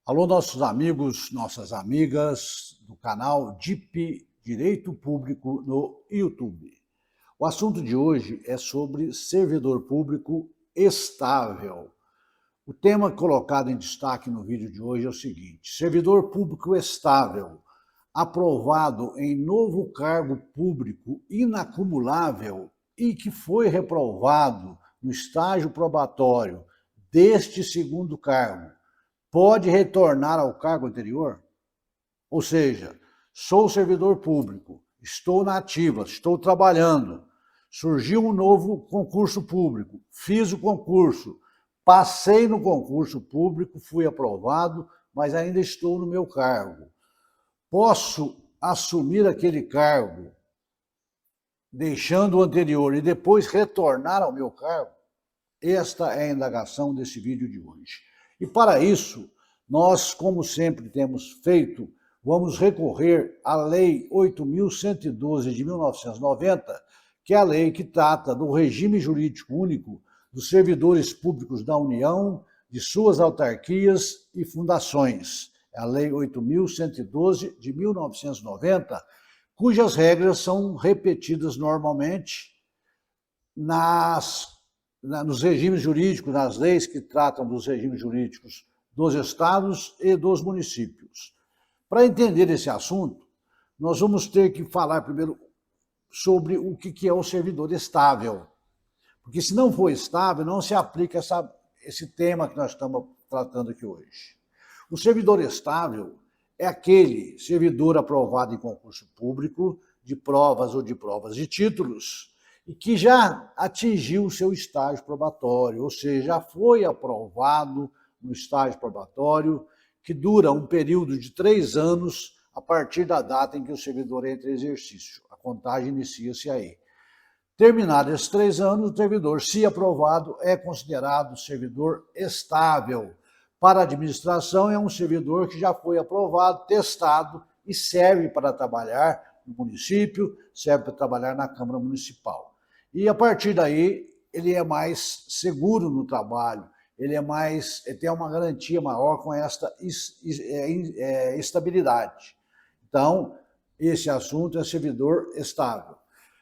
Alô, nossos amigos, nossas amigas do canal DIP Direito Público no YouTube. O assunto de hoje é sobre servidor público estável. O tema colocado em destaque no vídeo de hoje é o seguinte: servidor público estável, aprovado em novo cargo público inacumulável e que foi reprovado no estágio probatório deste segundo cargo, pode retornar ao cargo anterior? Ou seja, sou servidor público, estou na ativa, estou trabalhando, surgiu um novo concurso público, fiz o concurso, passei no concurso público, fui aprovado, mas ainda estou no meu cargo. Posso assumir aquele cargo, deixando o anterior e depois retornar ao meu cargo? Esta é a indagação desse vídeo de hoje. E para isso, nós, como sempre temos feito, vamos recorrer à Lei 8.112 de 1990, que é a lei que trata do regime jurídico único dos servidores públicos da União, de suas autarquias e fundações. É a Lei 8.112 de 1990, cujas regras são repetidas normalmente nos regimes jurídicos, nas leis que tratam dos regimes jurídicos dos estados e dos municípios. Para entender esse assunto, nós vamos ter que falar primeiro sobre o que é o servidor estável. Porque se não for estável, não se aplica esse tema que nós estamos tratando aqui hoje. O servidor estável é aquele servidor aprovado em concurso público, de provas ou de provas de títulos, e que já atingiu o seu estágio probatório, ou seja, já foi aprovado no estágio probatório, que dura um período de 3 anos a partir da data em que o servidor entra em exercício. A contagem inicia-se aí. Terminados esses 3 anos, o servidor, se aprovado, é considerado servidor estável. Para a administração, é um servidor que já foi aprovado, testado e serve para trabalhar no município, serve para trabalhar na Câmara Municipal. E a partir daí, ele é mais seguro no trabalho, ele tem uma garantia maior com esta estabilidade. Então, esse assunto é servidor estável.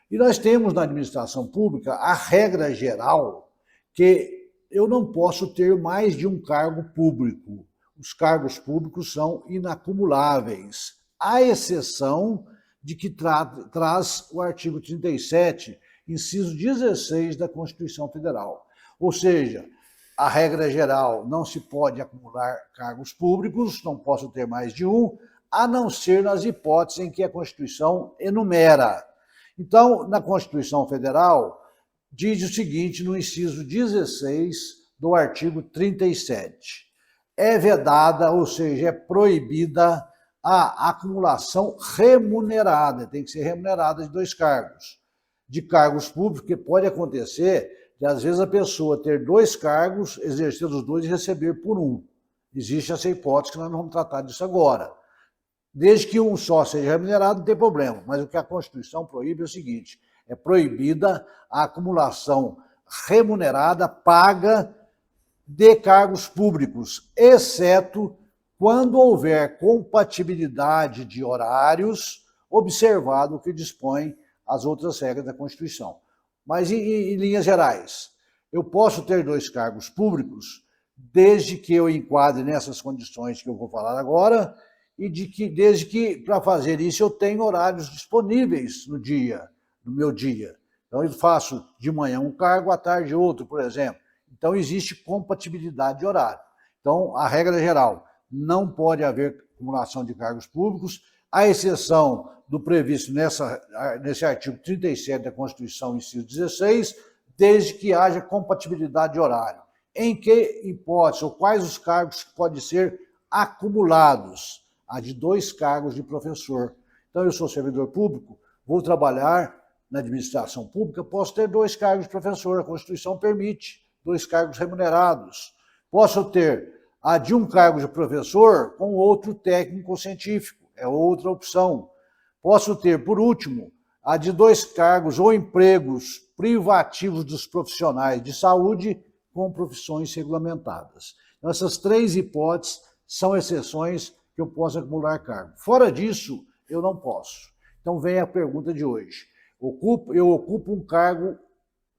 E nós temos na administração pública a regra geral que eu não posso ter mais de um cargo público. Os cargos públicos são inacumuláveis, à exceção de que traz o artigo 37, inciso 16 da Constituição Federal. Ou seja, a regra geral, não se pode acumular cargos públicos, não posso ter mais de um, a não ser nas hipóteses em que a Constituição enumera. Então, na Constituição Federal, diz o seguinte, no inciso 16 do artigo 37. É vedada, ou seja, é proibida a acumulação remunerada, tem que ser remunerada de 2 cargos. De cargos públicos, que pode acontecer de, às vezes, a pessoa ter 2 cargos, exercer os 2 e receber por um. Existe essa hipótese que nós não vamos tratar disso agora. Desde que um só seja remunerado, não tem problema. Mas o que a Constituição proíbe é o seguinte: é proibida a acumulação remunerada, paga, de cargos públicos, exceto quando houver compatibilidade de horários, observado o que dispõe as outras regras da Constituição. Mas, em linhas gerais, eu posso ter 2 cargos públicos, desde que eu enquadre nessas condições que eu vou falar agora, e desde que, para fazer isso, eu tenho horários disponíveis no meu dia. Então, eu faço de manhã um cargo, à tarde outro, por exemplo. Então, existe compatibilidade de horário. Então, a regra geral, não pode haver acumulação de cargos públicos, à exceção do previsto nesse artigo 37 da Constituição, inciso 16, desde que haja compatibilidade de horário. Em que hipótese, ou quais os cargos que podem ser acumulados? A de 2 cargos de professor. Então, eu sou servidor público, vou trabalhar na administração pública, posso ter 2 cargos de professor, a Constituição permite 2 cargos remunerados. Posso ter a de 1 cargo de professor com outro técnico científico, é outra opção. Posso ter, por último, a de 2 cargos ou empregos privativos dos profissionais de saúde com profissões regulamentadas. Então, essas 3 hipóteses são exceções que eu posso acumular cargo. Fora disso, eu não posso. Então vem a pergunta de hoje. Eu ocupo um cargo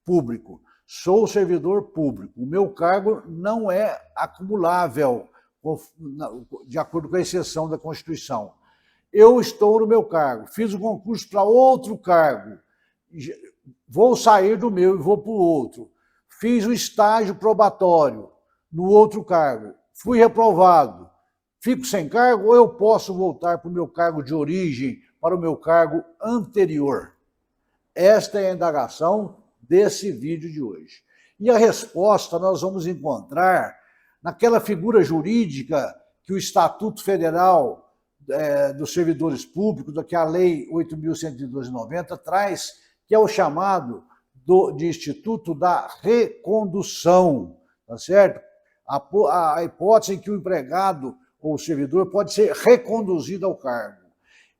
público, sou servidor público, o meu cargo não é acumulável, de acordo com a exceção da Constituição. Eu estou no meu cargo, fiz um concurso para outro cargo, vou sair do meu e vou para o outro. Fiz o estágio probatório no outro cargo, fui reprovado, fico sem cargo ou eu posso voltar para o meu cargo de origem, para o meu cargo anterior? Esta é a indagação desse vídeo de hoje. E a resposta nós vamos encontrar naquela figura jurídica que o Estatuto Federal dos Servidores Públicos, que a Lei 8.112/90 traz, que é o chamado de Instituto da Recondução, tá certo? A hipótese em que o empregado ou o servidor pode ser reconduzido ao cargo.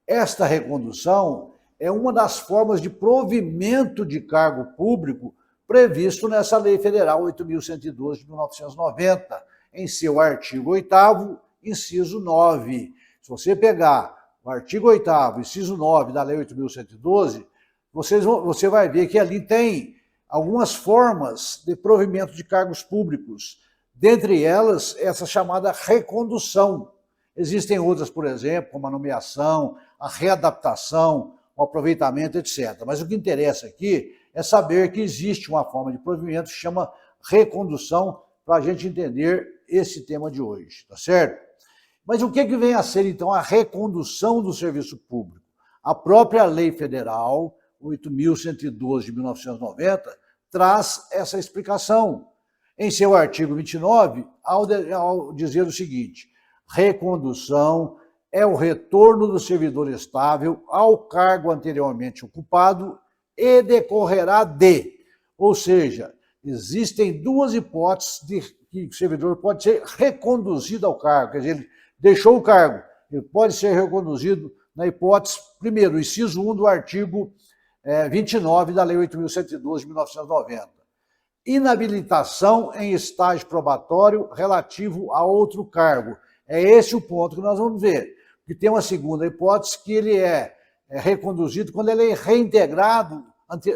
Esta recondução é uma das formas de provimento de cargo público previsto nessa Lei Federal 8.112 de 1990, em seu artigo 8º, inciso 9. Se você pegar o artigo 8º, inciso 9 da Lei 8.112, você vai ver que ali tem algumas formas de provimento de cargos públicos, dentre elas essa chamada recondução. Existem outras, por exemplo, como a nomeação, a readaptação, o aproveitamento, etc. Mas o que interessa aqui é saber que existe uma forma de provimento que se chama recondução, para a gente entender esse tema de hoje, tá certo? Mas o que vem a ser, então, a recondução do serviço público? A própria Lei Federal 8.112 de 1990 traz essa explicação. Em seu artigo 29, ao dizer o seguinte: recondução é o retorno do servidor estável ao cargo anteriormente ocupado e decorrerá de. Ou seja, existem duas hipóteses de que o servidor pode ser reconduzido ao cargo. Quer dizer, ele deixou o cargo, ele pode ser reconduzido na hipótese, primeiro, inciso 1 do artigo 29 da Lei 8.112 de 1990. Inabilitação em estágio probatório relativo a outro cargo. É esse o ponto que nós vamos ver. E tem uma segunda hipótese, que ele é reconduzido quando ele é reintegrado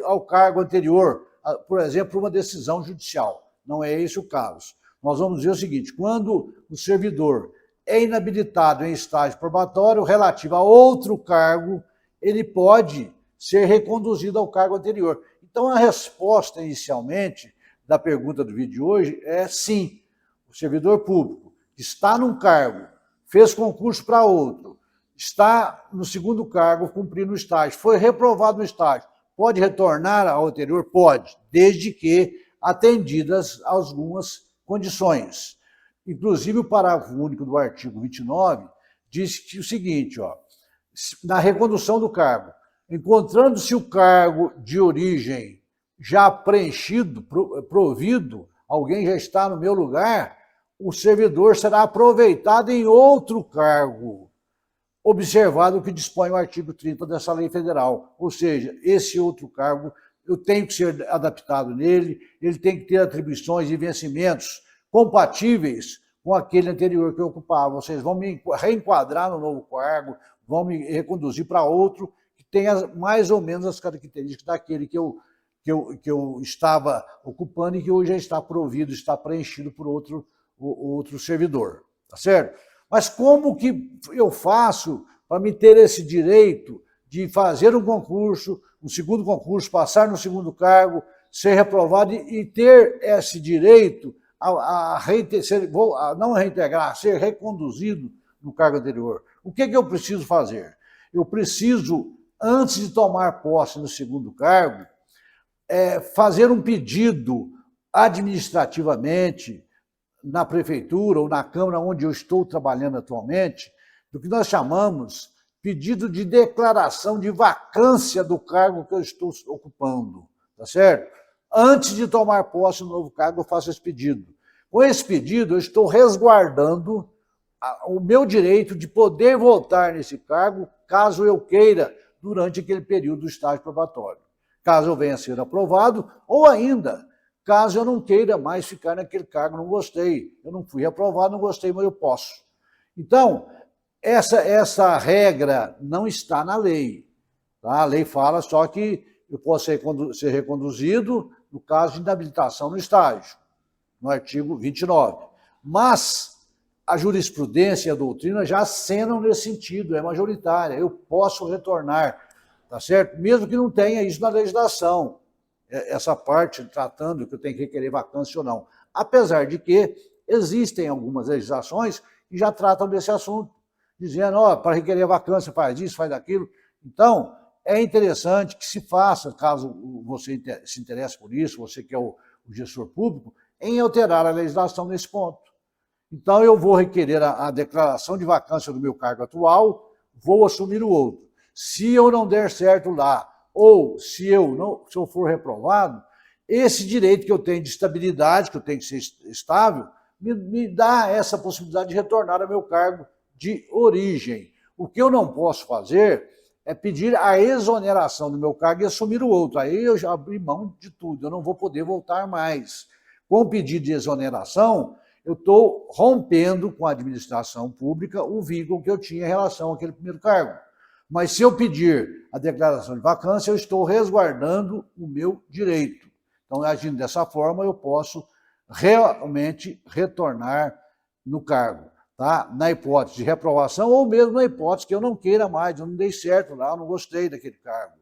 ao cargo anterior, por exemplo, por uma decisão judicial. Não é esse o caso. Nós vamos dizer o seguinte: quando o servidor é inabilitado em estágio probatório relativo a outro cargo, ele pode ser reconduzido ao cargo anterior. Então, a resposta, inicialmente, da pergunta do vídeo de hoje é sim. O servidor público está num cargo, fez concurso para outro, está no segundo cargo cumprindo o estágio, foi reprovado no estágio, pode retornar ao anterior? Pode, desde que atendidas algumas condições. Inclusive, o parágrafo único do artigo 29 diz que o seguinte, na recondução do cargo, encontrando-se o cargo de origem já preenchido, provido, alguém já está no meu lugar, o servidor será aproveitado em outro cargo, observado o que dispõe o artigo 30 dessa lei federal. Ou seja, esse outro cargo, eu tenho que ser adaptado nele, ele tem que ter atribuições e vencimentos compatíveis com aquele anterior que eu ocupava. Vocês vão me reenquadrar no novo cargo, vão me reconduzir para outro que tenha mais ou menos as características daquele que eu estava ocupando e que hoje já está provido, está preenchido por outro servidor, tá certo? Mas como que eu faço para me ter esse direito de fazer um concurso, um segundo concurso, passar no segundo cargo, ser reprovado e ter esse direito a não reintegrar, a ser reconduzido no cargo anterior? O que eu preciso fazer? Eu preciso, antes de tomar posse no segundo cargo, fazer um pedido administrativamente na prefeitura ou na Câmara onde eu estou trabalhando atualmente, do que nós chamamos pedido de declaração de vacância do cargo que eu estou ocupando, tá certo? Antes de tomar posse no novo cargo, eu faço esse pedido. Com esse pedido, eu estou resguardando o meu direito de poder voltar nesse cargo, caso eu queira, durante aquele período do estágio probatório. Caso eu venha a ser aprovado, ou ainda, caso eu não queira mais ficar naquele cargo, não gostei. Eu não fui aprovado, não gostei, mas eu posso. Então, essa regra não está na lei. Tá? A lei fala só que eu posso ser reconduzido no caso de inabilitação no estágio, no artigo 29. Mas a jurisprudência e a doutrina já acenam nesse sentido, é majoritária, eu posso retornar, tá certo? Mesmo que não tenha isso na legislação, essa parte tratando que eu tenho que requerer vacância ou não. Apesar de que existem algumas legislações que já tratam desse assunto, dizendo, ó, para requerer vacância faz isso, faz aquilo. Então, é interessante que se faça, caso você se interesse por isso, você que é o gestor público, em alterar a legislação nesse ponto. Então, eu vou requerer a declaração de vacância do meu cargo atual, vou assumir o outro. Se eu não der certo lá, ou se eu for reprovado, esse direito que eu tenho de estabilidade, que eu tenho que ser estável, me dá essa possibilidade de retornar ao meu cargo de origem. O que eu não posso fazer é pedir a exoneração do meu cargo e assumir o outro. Aí eu já abri mão de tudo, eu não vou poder voltar mais. Com o pedido de exoneração, eu estou rompendo com a administração pública o vínculo que eu tinha em relação àquele primeiro cargo. Mas se eu pedir a declaração de vacância, eu estou resguardando o meu direito. Então, agindo dessa forma, eu posso realmente retornar no cargo, tá? Na hipótese de reprovação ou mesmo na hipótese que eu não queira mais, eu não dei certo lá, eu não gostei daquele cargo.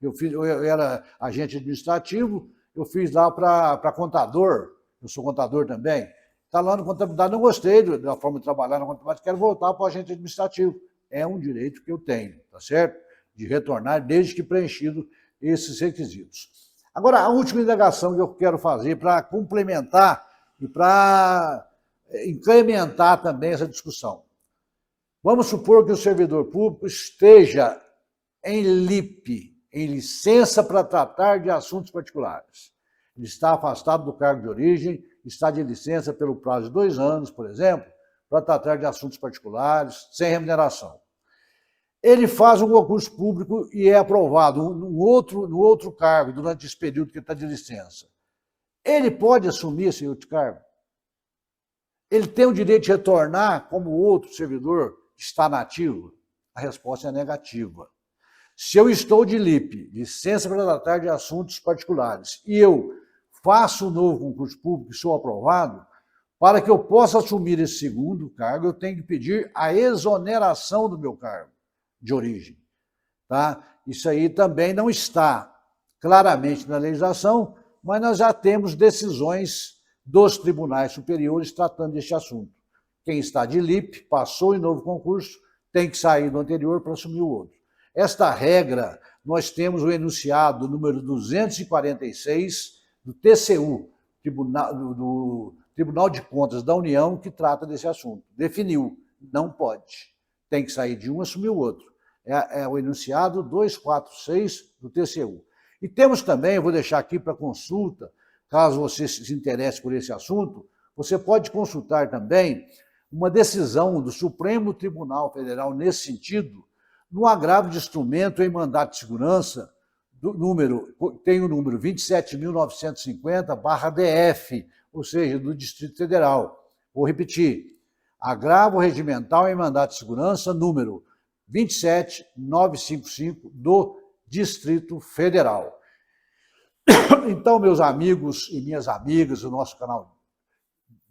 Eu era agente administrativo, eu fiz lá para contador, eu sou contador também, está lá no contabilidade, não gostei da forma de trabalhar na contabilidade, quero voltar para o agente administrativo. É um direito que eu tenho, tá certo? De retornar desde que preenchido esses requisitos. Agora, a última indagação que eu quero fazer para complementar e para incrementar também essa discussão. Vamos supor que o servidor público esteja em LIP, em licença para tratar de assuntos particulares. Ele está afastado do cargo de origem, está de licença pelo prazo de 2 anos, por exemplo, para tratar de assuntos particulares, sem remuneração. Ele faz um concurso público e é aprovado no outro cargo durante esse período que ele está de licença. Ele pode assumir esse outro cargo? Ele tem o direito de retornar como outro servidor que está na ativa? A resposta é negativa. Se eu estou de LIP, licença para tratar de assuntos particulares, e eu faço um novo concurso público e sou aprovado, para que eu possa assumir esse segundo cargo, eu tenho que pedir a exoneração do meu cargo de origem. Tá? Isso aí também não está claramente na legislação, mas nós já temos decisões dos tribunais superiores tratando deste assunto. Quem está de LIP, passou em novo concurso, tem que sair do anterior para assumir o outro. Esta regra, nós temos o enunciado número 246 do TCU, do Tribunal de Contas da União, que trata desse assunto. Definiu, não pode. Tem que sair de um e assumir o outro. É o enunciado 246 do TCU. E temos também, eu vou deixar aqui para consulta, caso você se interesse por esse assunto, você pode consultar também uma decisão do Supremo Tribunal Federal nesse sentido, no agravo de instrumento em mandato de segurança, tem o número 27.950/DF, ou seja, do Distrito Federal. Vou repetir, agravo regimental em mandato de segurança, número 27955 do Distrito Federal. Então, meus amigos e minhas amigas do nosso canal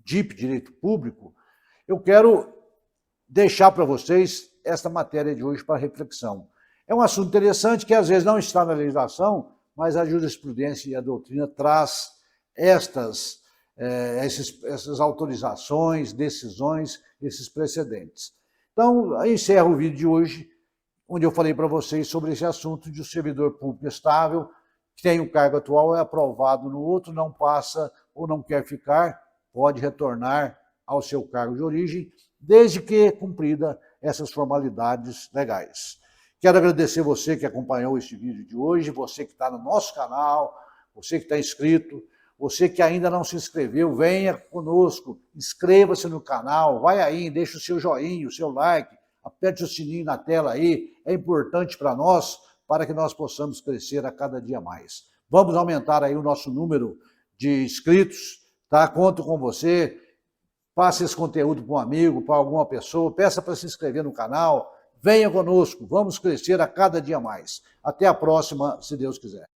DIP Direito Público, eu quero deixar para vocês esta matéria de hoje para reflexão. É um assunto interessante que às vezes não está na legislação, mas a jurisprudência e a doutrina traz essas autorizações, decisões, esses precedentes. Então, eu encerro o vídeo de hoje, onde eu falei para vocês sobre esse assunto de um servidor público estável, que tem o cargo atual, é aprovado no outro, não passa ou não quer ficar, pode retornar ao seu cargo de origem, desde que cumprida essas formalidades legais. Quero agradecer você que acompanhou este vídeo de hoje, você que está no nosso canal, você que está inscrito, você que ainda não se inscreveu, venha conosco, inscreva-se no canal, vai aí, deixa o seu joinha, o seu like, aperte o sininho na tela aí, é importante para nós, para que nós possamos crescer a cada dia mais. Vamos aumentar aí o nosso número de inscritos, tá? Conto com você, passe esse conteúdo para um amigo, para alguma pessoa, peça para se inscrever no canal, venha conosco, vamos crescer a cada dia mais. Até a próxima, se Deus quiser.